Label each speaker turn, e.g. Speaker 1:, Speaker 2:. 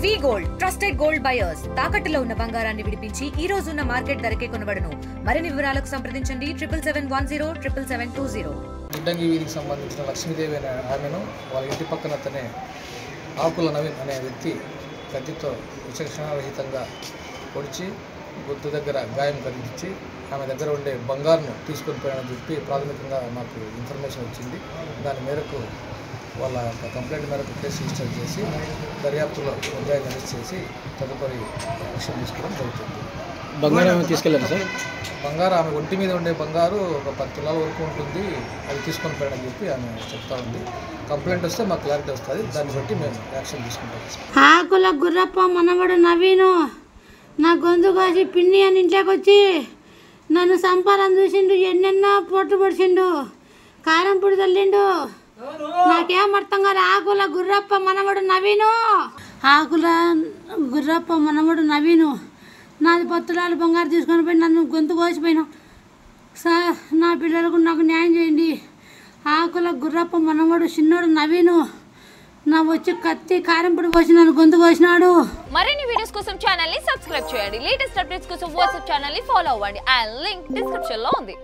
Speaker 1: వి gold trusted gold buyers తాకట్టులో ఉన్న బంగారాన్ని విడిపించి ఈ రోజు ఉన్న మార్కెట్ ధరకే కొనబడును. మరిన్ని వివరాలకు సంప్రదించండి 77107720.
Speaker 2: గిడ్డంగి వీధికి సంబంధించిన లక్ష్మీదేవి అనే ఆమెను వాళ్ళ ఇంటి పక్కన అతనే ఆకుల నవీన్ అనే వ్యక్తి కత్తితో విచక్షణారహితంగా పొడిచి గొంతు దగ్గర గాయం కలిగించి ఆమె దగ్గర ఉండే బంగారును తీసుకొని పోయానని చెప్పి ప్రాథమికంగా మాకు ఇన్ఫర్మేషన్ వచ్చింది. దాని మేరకు వాళ్ళ కంప్లైంట్ మేరకు కేసు రిజిస్టర్ చేసి దర్యాప్తులో ముద్దాయిని అరెస్ట్ చేసి తదుపరి యాక్షన్ తీసుకోవడం జరుగుతుంది.
Speaker 3: బంగారం తీసుకెళ్ళారు సార్?
Speaker 2: బంగారు ఆమె ఒంటి మీద ఉండే బంగారు ఒక 10 తులాల వరకు ఉంటుంది, అది తీసుకొని పోయాడని చెప్పి ఆమె చెప్తా ఉంది. కంప్లైంట్ వస్తే మాకు క్లారిటీ వస్తుంది, దాన్ని బట్టి మేము యాక్షన్ తీసుకుంటాం.
Speaker 4: ఆకుల గుర్రప్ప మనవడు నవీను నా గొంతు కోసి పిన్ని అని ఇంట్లోకి వచ్చి నన్ను సంపాలని చూసిండు, ఎన్నెన్నో పొట్టు పొడిచిండు, కారం పొడి తల్లిండు. నాకేం అర్థం కాదు. ఆకుల గుర్రప్ప మనవడు నవీను, ఆకుల గుర్రప్ప మనవడు నవీను నాది 10 తులాలు బంగారు తీసుకొని పోయి నన్ను గొంతు కోసిపోయినా. సార్ నా పిల్లలకు నాకు న్యాయం చేయండి. ఆకుల గుర్రప్ప మనవడు చిన్నోడు నవీను నా వచ్చి కత్తి కారం పొడి కోసి నన్ను గొంతు కోసినాడు.
Speaker 5: మరిన్ని వీడియోస్ కోసం ఛానల్ ని సబ్స్క్రైబ్ చేయండి. లేటెస్ట్ అప్డేట్స్ కోసం వాట్సాప్ ఛానల్ ని ఫాలో అవ్వండి. ఆ లింక్ డిస్క్రిప్షన్ లో ఉంది.